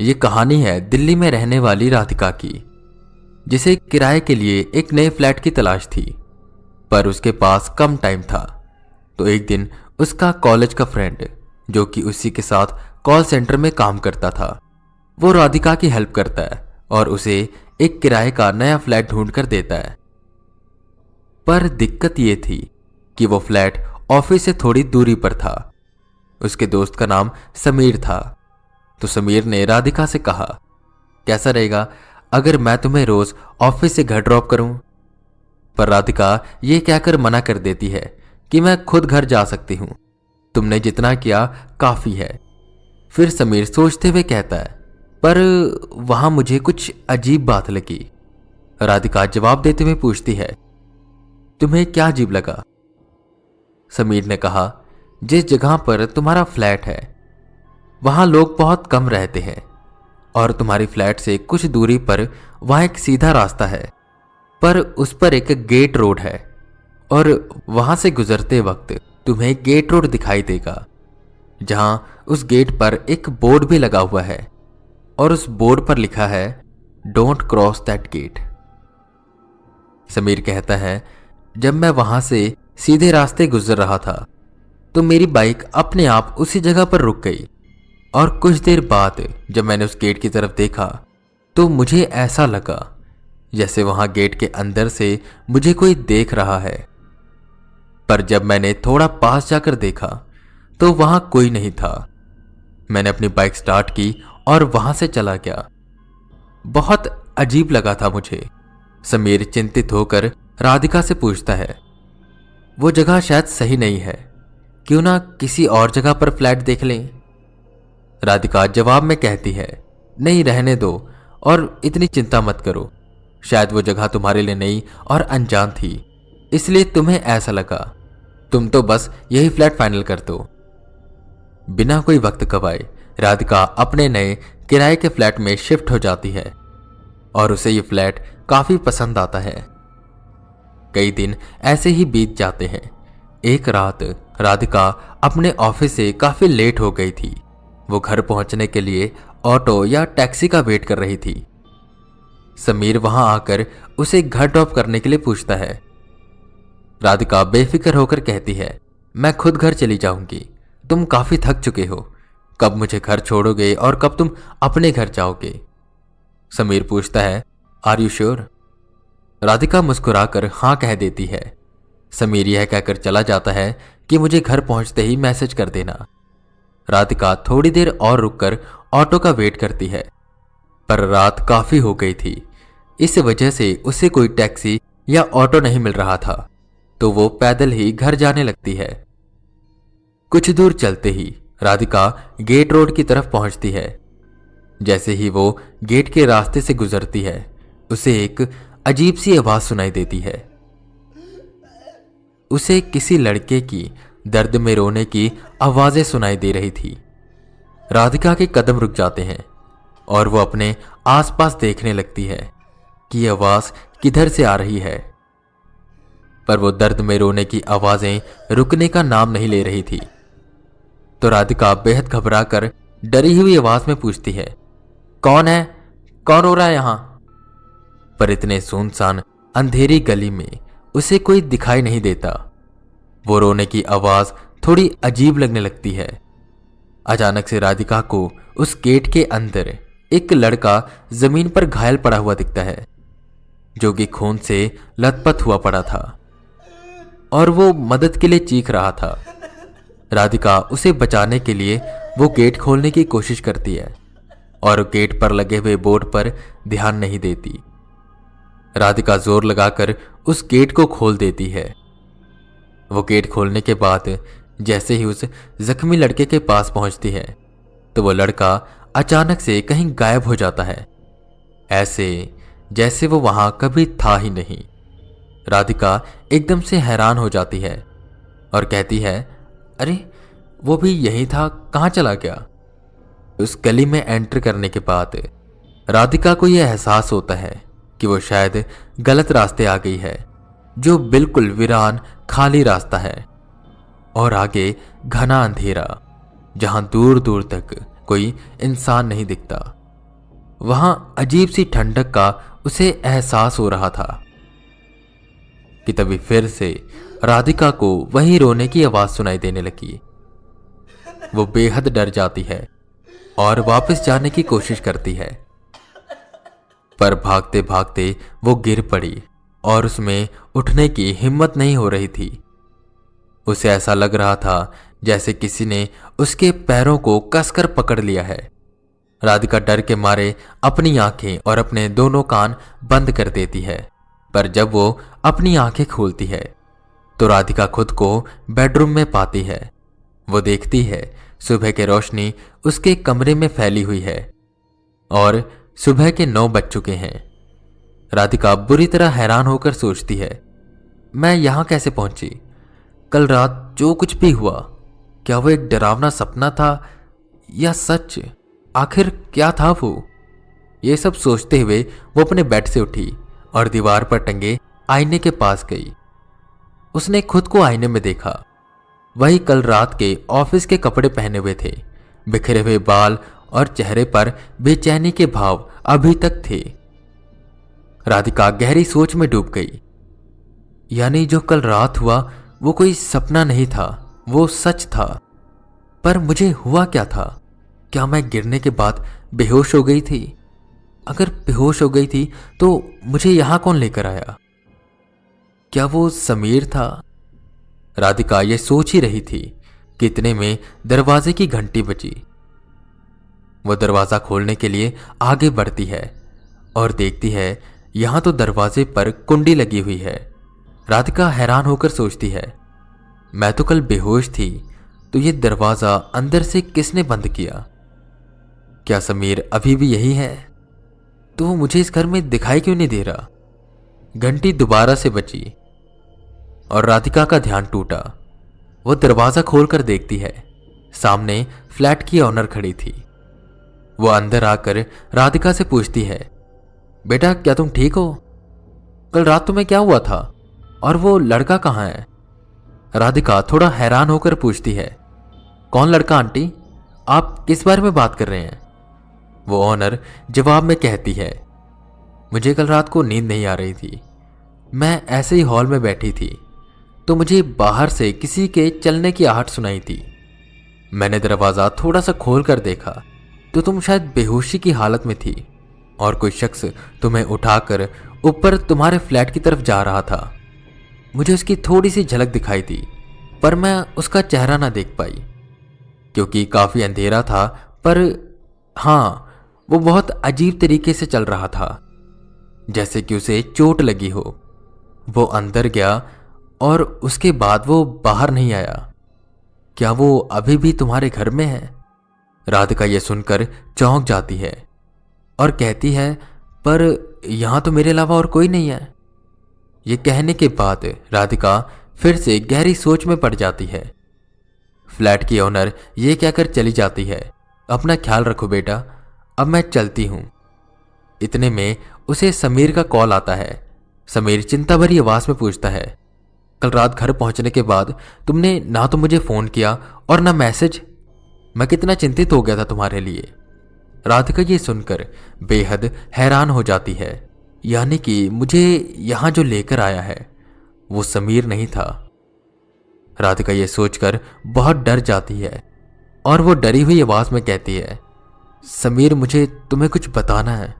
ये कहानी है दिल्ली में रहने वाली राधिका की, जिसे किराए के लिए एक नए फ्लैट की तलाश थी, पर उसके पास कम टाइम था। तो एक दिन उसका कॉलेज का फ्रेंड, जो कि उसी के साथ कॉल सेंटर में काम करता था, वो राधिका की हेल्प करता है और उसे एक किराए का नया फ्लैट ढूंढ कर देता है। पर दिक्कत ये थी कि वो फ्लैट ऑफिस से थोड़ी दूरी पर था। उसके दोस्त का नाम समीर था। तो समीर ने राधिका से कहा, कैसा रहेगा अगर मैं तुम्हें रोज ऑफिस से घर ड्रॉप करूं? पर राधिका ये कहकर मना कर देती है कि मैं खुद घर जा सकती हूं, तुमने जितना किया काफी है। फिर समीर सोचते हुए कहता है, पर वहां मुझे कुछ अजीब बात लगी। राधिका जवाब देते हुए पूछती है, तुम्हें क्या अजीब लगा? समीर ने कहा, जिस जगह पर तुम्हारा फ्लैट है वहां लोग बहुत कम रहते हैं और तुम्हारी फ्लैट से कुछ दूरी पर वहां एक सीधा रास्ता है, पर उस पर एक गेट रोड है और वहां से गुजरते वक्त तुम्हें गेट रोड दिखाई देगा, जहां उस गेट पर एक बोर्ड भी लगा हुआ है और उस बोर्ड पर लिखा है, don't cross that get. Sameer कहता है, जब मैं वहां से सीधे रास्ते गुजर रहा था तो मेरी बाइक अपने आप उसी जगह पर रुक गई और कुछ देर बाद जब मैंने उस गेट की तरफ देखा तो मुझे ऐसा लगा जैसे वहां गेट के अंदर से मुझे कोई देख रहा है। पर जब मैंने थोड़ा पास जाकर देखा तो वहां कोई नहीं था। मैंने अपनी बाइक स्टार्ट की और वहां से चला गया। बहुत अजीब लगा था मुझे। समीर चिंतित होकर राधिका से पूछता है, वो जगह शायद सही नहीं है, क्यों ना किसी और जगह पर फ्लैट देख लें? राधिका जवाब में कहती है, नहीं रहने दो और इतनी चिंता मत करो, शायद वो जगह तुम्हारे लिए नई और अनजान थी, इसलिए तुम्हें ऐसा लगा। तुम तो बस यही फ्लैट फाइनल कर दो। बिना कोई वक्त गवाए राधिका अपने नए किराए के फ्लैट में शिफ्ट हो जाती है और उसे ये फ्लैट काफी पसंद आता है। कई दिन ऐसे ही बीत जाते हैं। एक रात राधिका अपने ऑफिस से काफी लेट हो गई थी। वो घर पहुंचने के लिए ऑटो या टैक्सी का वेट कर रही थी। समीर वहां आकर उसे घर ड्रॉप करने के लिए पूछता है। राधिका बेफिक्र होकर कहती है, मैं खुद घर चली जाऊंगी, तुम काफी थक चुके हो, कब मुझे घर छोड़ोगे और कब तुम अपने घर जाओगे? समीर पूछता है, आर यू श्योर? राधिका मुस्कुराकर हां कह देती है। समीर यह कहकर चला जाता है कि मुझे घर पहुंचते ही मैसेज कर देना। राधिका थोड़ी देर और रुककर ऑटो का वेट करती है, पर रात काफी हो गई थी, इस वजह से उसे कोई टैक्सी या ऑटो नहीं मिल रहा था, तो वो पैदल ही घर जाने लगती है। कुछ दूर चलते ही राधिका गेट रोड की तरफ पहुंचती है। जैसे ही वो गेट के रास्ते से गुजरती है, उसे एक अजीब सी आवाज सुनाई देती है। उसे किसी लड़के की दर्द में रोने की आवाजें सुनाई दे रही थी। राधिका के कदम रुक जाते हैं और वो अपने आसपास देखने लगती है कि ये आवाज किधर से आ रही है, पर वो दर्द में रोने की आवाजें रुकने का नाम नहीं ले रही थी। तो राधिका बेहद घबराकर डरी हुई आवाज में पूछती है, कौन है? कौन रो रहा है यहां? पर इतने सुनसान अंधेरी गली में उसे कोई दिखाई नहीं देता। वो रोने की आवाज थोड़ी अजीब लगने लगती है। अचानक से राधिका को उस गेट के अंदर एक लड़का जमीन पर घायल पड़ा हुआ दिखता है, जो कि खून से लथपथ हुआ पड़ा था और वो मदद के लिए चीख रहा था। राधिका उसे बचाने के लिए वो गेट खोलने की कोशिश करती है और गेट पर लगे हुए बोर्ड पर ध्यान नहीं देती। राधिका जोर लगाकर उस गेट को खोल देती है। वो गेट खोलने के बाद जैसे ही उस जख्मी लड़के के पास पहुंचती है तो वो लड़का अचानक से कहीं गायब हो जाता है, ऐसे जैसे वो वहां कभी था ही नहीं। राधिका एकदम से हैरान हो जाती है और कहती है, अरे वो भी यही था, कहां चला गया? उस गली में एंटर करने के बाद राधिका को यह एहसास होता है कि वो शायद गलत रास्ते आ गई है, जो बिल्कुल वीरान खाली रास्ता है और आगे घना अंधेरा, जहां दूर दूर तक कोई इंसान नहीं दिखता। वहां अजीब सी ठंडक का उसे एहसास हो रहा था कि तभी फिर से राधिका को वही रोने की आवाज सुनाई देने लगी। वो बेहद डर जाती है और वापस जाने की कोशिश करती है, पर भागते भागते वो गिर पड़ी और उसमें उठने की हिम्मत नहीं हो रही थी। उसे ऐसा लग रहा था जैसे किसी ने उसके पैरों को कसकर पकड़ लिया है। राधिका डर के मारे अपनी आंखें और अपने दोनों कान बंद कर देती है, पर जब वो अपनी आंखें खोलती है तो राधिका खुद को बेडरूम में पाती है। वो देखती है सुबह की रोशनी उसके कमरे में फैली हुई है और सुबह के 9 बज चुके हैं। राधिका बुरी तरह हैरान होकर सोचती है, मैं यहां कैसे पहुंची? कल रात जो कुछ भी हुआ, क्या वो एक डरावना सपना था या सच? आखिर क्या था वो? ये सब सोचते हुए वो अपने बेड से उठी और दीवार पर टंगे आईने के पास गई। उसने खुद को आईने में देखा। वही कल रात के ऑफिस के कपड़े पहने हुए थे, बिखरे हुए बाल और चेहरे पर बेचैनी के भाव अभी तक थे। राधिका गहरी सोच में डूब गई। यानी जो कल रात हुआ वो कोई सपना नहीं था, वो सच था। पर मुझे हुआ क्या था? क्या मैं गिरने के बाद बेहोश हो गई थी? अगर बेहोश हो गई थी तो मुझे यहां कौन लेकर आया? क्या वो समीर था? राधिका ये सोच ही रही थी कि इतने में दरवाजे की घंटी बजी। वो दरवाजा खोलने के लिए आगे बढ़ती है और देखती है यहां तो दरवाजे पर कुंडी लगी हुई है। राधिका हैरान होकर सोचती है, मैं तो कल बेहोश थी, तो ये दरवाजा अंदर से किसने बंद किया? क्या समीर अभी भी यही है? तो वो मुझे इस घर में दिखाई क्यों नहीं दे रहा? घंटी दोबारा से बजी और राधिका का ध्यान टूटा। वो दरवाजा खोलकर देखती है, सामने फ्लैट की ऑनर खड़ी थी। वो अंदर आकर राधिका से पूछती है, बेटा क्या तुम ठीक हो? कल रात तुम्हें क्या हुआ था और वो लड़का कहाँ है? राधिका थोड़ा हैरान होकर पूछती है, कौन लड़का आंटी? आप किस बारे में बात कर रहे हैं? वो ऑनर जवाब में कहती है, मुझे कल रात को नींद नहीं आ रही थी। मैं ऐसे ही हॉल में बैठी थी तो मुझे बाहर से किसी के चलने की आहट सुनाई थी। मैंने दरवाजा थोड़ा सा खोल कर देखा तो तुम शायद बेहोशी की हालत में थी और कोई शख्स तुम्हें उठाकर ऊपर तुम्हारे फ्लैट की तरफ जा रहा था। मुझे उसकी थोड़ी सी झलक दिखाई दी, पर मैं उसका चेहरा ना देख पाई क्योंकि काफी अंधेरा था। पर हाँ, वो बहुत अजीब तरीके से चल रहा था, जैसे कि उसे चोट लगी हो। वो अंदर गया और उसके बाद वो बाहर नहीं आया। क्या वो अभी भी तुम्हारे घर में है? राधिका ये सुनकर चौंक जाती है और कहती है, पर यहां तो मेरे अलावा और कोई नहीं है। ये कहने के बाद राधिका फिर से गहरी सोच में पड़ जाती है। फ्लैट की ओनर ये कहकर चली जाती है, अपना ख्याल रखो बेटा, अब मैं चलती हूं। इतने में उसे समीर का कॉल आता है। समीर चिंता भरी आवाज में पूछता है, कल रात घर पहुंचने के बाद तुमने ना तो मुझे फोन किया और ना मैसेज। मैं कितना चिंतित हो गया था तुम्हारे लिए। राधिका ये सुनकर बेहद हैरान हो जाती है। यानी कि मुझे यहां जो लेकर आया है वो समीर नहीं था। राधिका ये सोचकर बहुत डर जाती है और वो डरी हुई आवाज में कहती है, समीर मुझे तुम्हें कुछ बताना है।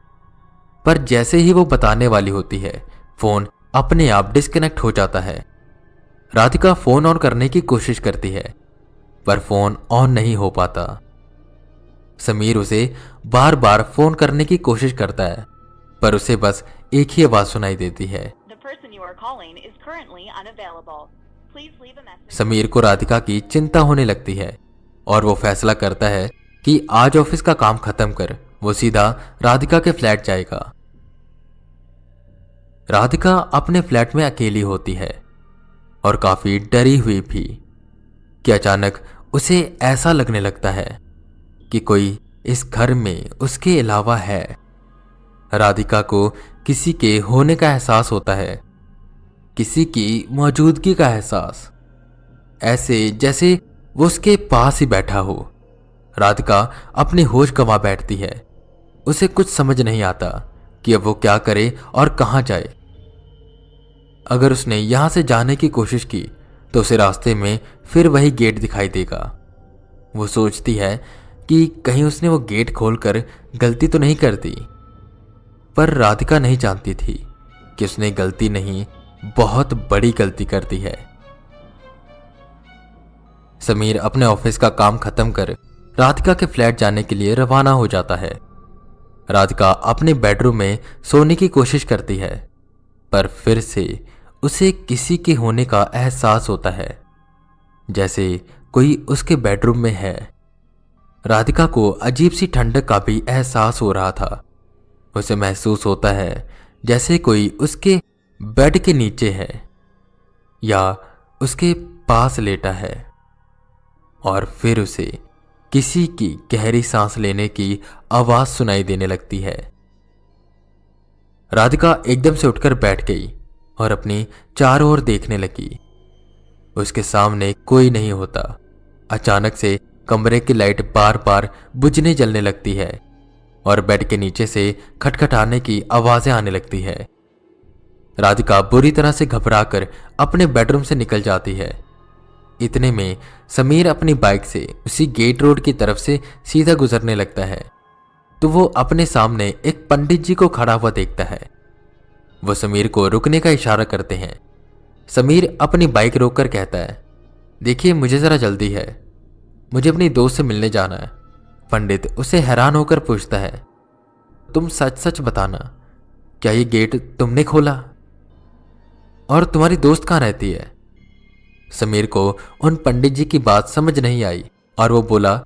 पर जैसे ही वो बताने वाली होती है, फोन अपने आप डिस्कनेक्ट हो जाता है। राधिका फोन ऑन करने की कोशिश करती है, पर फोन ऑन नहीं हो पाता। समीर उसे बार बार फोन करने की कोशिश करता है, पर उसे बस एक ही आवाज सुनाई देती है। समीर को राधिका की चिंता होने लगती है और वो फैसला करता है कि आज ऑफिस का काम खत्म कर वो सीधा राधिका के फ्लैट जाएगा। राधिका अपने फ्लैट में अकेली होती है और काफी डरी हुई भी कि अचानक उसे ऐसा लगने लगता है कि कोई इस घर में उसके अलावा है। राधिका को किसी के होने का एहसास होता है, किसी की मौजूदगी का एहसास, ऐसे जैसे वो उसके पास ही बैठा हो। राधिका अपनी होश गंवा बैठती है उसे कुछ समझ नहीं आता कि अब वो क्या करे और कहाँ जाए। अगर उसने यहां से जाने की कोशिश की तो उसे रास्ते में फिर वही गेट दिखाई देगा। वो सोचती है कि कहीं उसने वो गेट खोलकर गलती तो नहीं कर दी, पर राधिका नहीं जानती थी कि उसने गलती नहीं, बहुत बड़ी गलती कर दी है। समीर अपने ऑफिस का काम खत्म कर राधिका के फ्लैट जाने के लिए रवाना हो जाता है। राधिका अपने बेडरूम में सोने की कोशिश करती है, पर फिर से उसे किसी के होने का एहसास होता है, जैसे कोई उसके बेडरूम में है। राधिका को अजीब सी ठंडक का भी एहसास हो रहा था। उसे महसूस होता है जैसे कोई उसके बेड के नीचे है या उसके पास लेटा है। और फिर उसे किसी की गहरी सांस लेने की आवाज सुनाई देने लगती है। राधिका एकदम से उठकर बैठ गई और अपनी चारों ओर देखने लगी। उसके सामने कोई नहीं होता। अचानक से कमरे की लाइट बार बार बुझने जलने लगती है और बेड के नीचे से खटखटाने की आवाजें आने लगती है। राधिका बुरी तरह से घबराकर अपने बेडरूम से निकल जाती है। इतने में समीर अपनी बाइक से उसी गेट रोड की तरफ से सीधा गुजरने लगता है, तो वो अपने सामने एक पंडित जी को खड़ा हुआ देखता है। वो समीर को रुकने का इशारा करते हैं। समीर अपनी बाइक रोककर कहता है, देखिए मुझे जरा जल्दी है, मुझे अपनी दोस्त से मिलने जाना है। पंडित उसे हैरान होकर पूछता है, तुम सच सच बताना, क्या ये गेट तुमने खोला? और तुम्हारी दोस्त कहाँ रहती है? समीर को उन पंडित जी की बात समझ नहीं आई और वो बोला,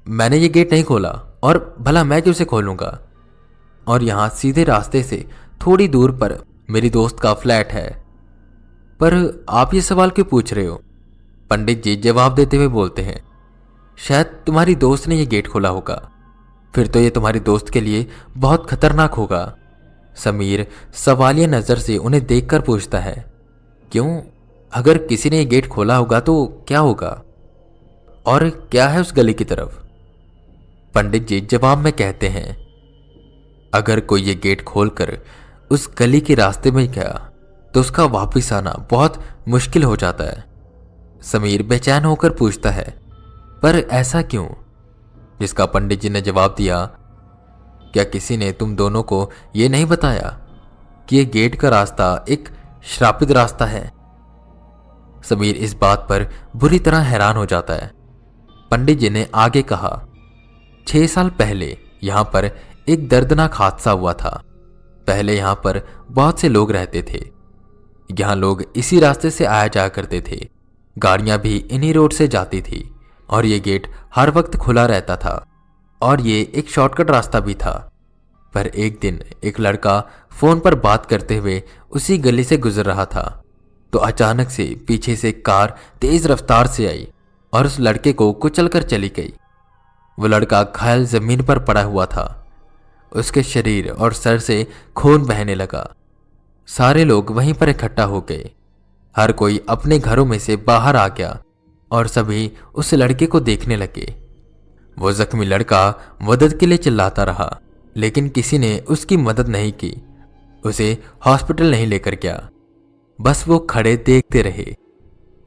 मैंने ये गेट नहीं खोला और भला मैं क्यों से खोलूंगा? और यहां सीधे रास्ते से थोड़ी दूर पर मेरी दोस्त का फ्लैट है। पर आप ये सवाल क्यों पूछ रहे हो? पंडित जी जवाब देते हुए बोलते हैं, शायद तुम्हारी दोस्त ने यह गेट खोला होगा, फिर तो ये तुम्हारी दोस्त के लिए बहुत खतरनाक होगा। समीर सवालिया नजर से उन्हें देखकर पूछता है, क्यों? अगर किसी ने ये गेट खोला होगा तो क्या होगा? और क्या है उस गली की तरफ? पंडित जी जवाब में कहते हैं, अगर कोई ये गेट खोलकर उस गली के रास्ते में गया तो उसका वापस आना बहुत मुश्किल हो जाता है। समीर बेचैन होकर पूछता है, पर ऐसा क्यों? जिसका पंडित जी ने जवाब दिया, क्या किसी ने तुम दोनों को यह नहीं बताया कि यह गेट का रास्ता एक श्रापित रास्ता है? समीर इस बात पर बुरी तरह हैरान हो जाता है। पंडित जी ने आगे कहा, 6 साल पहले यहां पर एक दर्दनाक हादसा हुआ था। पहले यहां पर बहुत से लोग रहते थे। यहां लोग इसी रास्ते से आया जाया करते थे। गाड़ियां भी इन्हीं रोड से जाती थी और ये गेट हर वक्त खुला रहता था और ये एक शॉर्टकट रास्ता भी था। पर एक दिन एक लड़का फोन पर बात करते हुए उसी गली से गुजर रहा था, तो अचानक से पीछे से कार तेज रफ्तार से आई और उस लड़के को कुचलकर चली गई। वो लड़का घायल जमीन पर पड़ा हुआ था। उसके शरीर और सर से खून बहने लगा। सारे लोग वहीं पर इकट्ठा हो गए। हर कोई अपने घरों में से बाहर आ गया और सभी उस लड़के को देखने लगे। वो जख्मी लड़का मदद के लिए चिल्लाता रहा, लेकिन किसी ने उसकी मदद नहीं की। उसे हॉस्पिटल नहीं लेकर गया, बस वो खड़े देखते रहे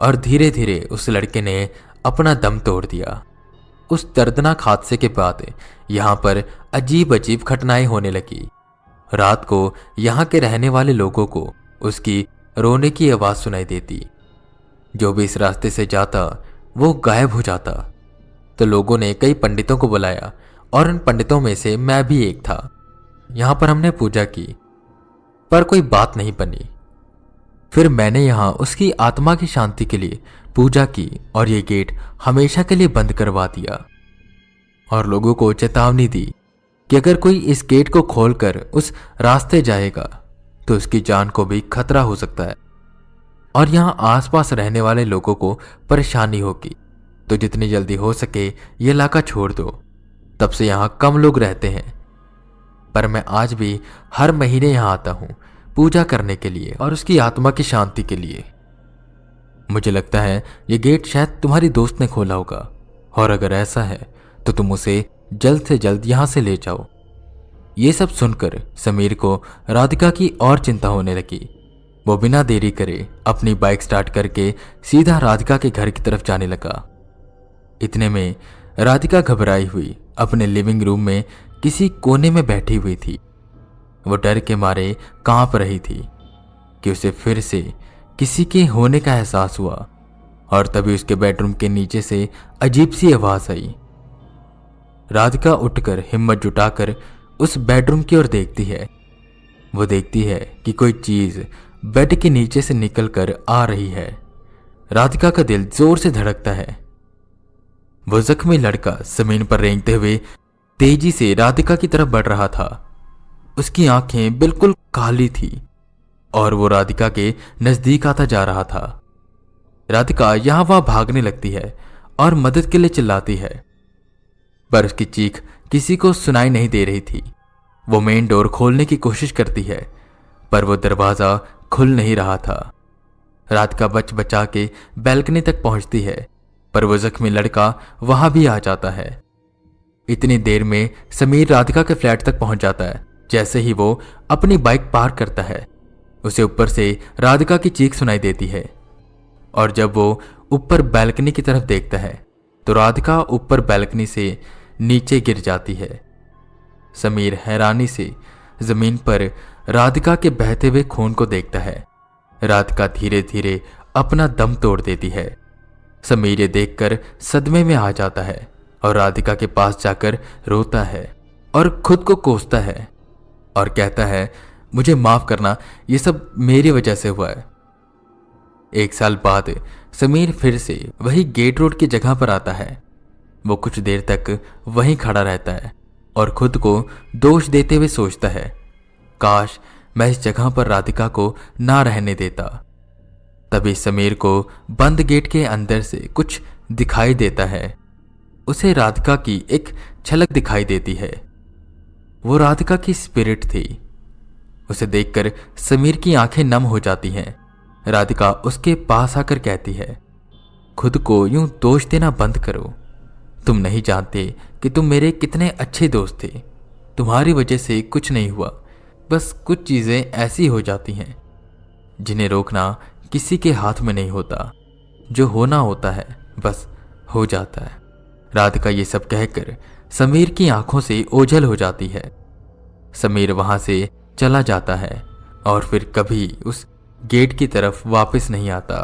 और धीरे धीरे उस लड़के ने अपना दम तोड़ दिया। उस दर्दनाक हादसे के बाद यहां पर अजीब अजीब घटनाएं होने लगी। रात को यहां के रहने वाले लोगों को उसकी रोने की आवाज सुनाई देती। जो भी इस रास्ते से जाता वो गायब हो जाता। तो लोगों ने कई पंडितों को बुलाया और उन पंडितों में से मैं भी एक था। यहां पर हमने पूजा की, पर कोई बात नहीं बनी। फिर मैंने यहां उसकी आत्मा की शांति के लिए पूजा की और ये गेट हमेशा के लिए बंद करवा दिया और लोगों को चेतावनी दी कि अगर कोई इस गेट को खोलकर उस रास्ते जाएगा तो उसकी जान को भी खतरा हो सकता है और यहां आसपास रहने वाले लोगों को परेशानी होगी। तो जितनी जल्दी हो सके ये इलाका छोड़ दो। तब से यहां कम लोग रहते हैं, पर मैं आज भी हर महीने यहां आता हूं पूजा करने के लिए और उसकी आत्मा की शांति के लिए। मुझे लगता है ये गेट शायद तुम्हारी दोस्त ने खोला होगा और अगर ऐसा है तो तुम उसे जल्द से जल्द यहां से ले जाओ ये सब सुनकर समीर को राधिका की और चिंता होने लगी। वो बिना देरी करे अपनी बाइक स्टार्ट करके सीधा राधिका के घर की तरफ जाने लगा। इतने में राधिका घबराई हुई अपने लिविंग रूम में किसी कोने में बैठी हुई थी। वो डर के मारे कांप रही थी कि उसे फिर से किसी के होने का एहसास हुआ, और तभी उसके बेडरूम के नीचे से अजीब सी आवाज आई। राधिका उठकर हिम्मत जुटाकर उस बेडरूम की ओर देखती है। वो देखती है कि कोई चीज बेड के नीचे से निकलकर आ रही है। राधिका का दिल जोर से धड़कता है। वो जख्मी लड़का जमीन पर रेंगते हुए तेजी से राधिका की तरफ बढ़ रहा था। उसकी आंखें बिल्कुल काली थी और वो राधिका के नजदीक आता जा रहा था। राधिका यहां वहां भागने लगती है और मदद के लिए चिल्लाती है, पर उसकी चीख किसी को सुनाई नहीं दे रही थी। वो मेन डोर खोलने की कोशिश करती है, पर वो दरवाजा खुल नहीं रहा था। राधिका बच बचा के बैल्कनी तक पहुंचती है, पर वो जख्मी लड़का वहां भी आ जाता है। इतनी देर में समीर राधिका के फ्लैट तक पहुंच जाता है। जैसे ही वो अपनी बाइक पार्क करता है, उसे ऊपर से राधिका की चीख सुनाई देती है, और जब वो ऊपर बैल्कनी की तरफ देखता है तो राधिका ऊपर बैल्कनी से नीचे गिर जाती है। समीर हैरानी से जमीन पर राधिका के बहते हुए खून को देखता है। राधिका धीरे धीरे अपना दम तोड़ देती है। समीर ये देखकर सदमे में आ जाता है और राधिका के पास जाकर रोता है और खुद को कोसता है और कहता है, मुझे माफ करना, ये सब मेरी वजह से हुआ है। 1 साल बाद समीर फिर से वही गेट रोड की जगह पर आता है। वो कुछ देर तक वहीं खड़ा रहता है और खुद को दोष देते हुए सोचता है, काश मैं इस जगह पर राधिका को ना रहने देता। तभी समीर को बंद गेट के अंदर से कुछ दिखाई देता है। उसे राधिका की एक झलक दिखाई देती है। वो राधिका की स्पिरिट थी। उसे देखकर समीर की आंखें नम हो जाती हैं। राधिका उसके पास आकर कहती है, खुद को यूं दोष देना बंद करो। तुम नहीं जानते कि तुम मेरे कितने अच्छे दोस्त थे। तुम्हारी वजह से कुछ नहीं हुआ, बस कुछ चीजें ऐसी हो जाती हैं जिन्हें रोकना किसी के हाथ में नहीं होता। जो होना होता है बस हो जाता है। राधिका ये सब कहकर समीर की आंखों से ओझल हो जाती है। समीर वहां से चला जाता है और फिर कभी उस गेट की तरफ वापस नहीं आता।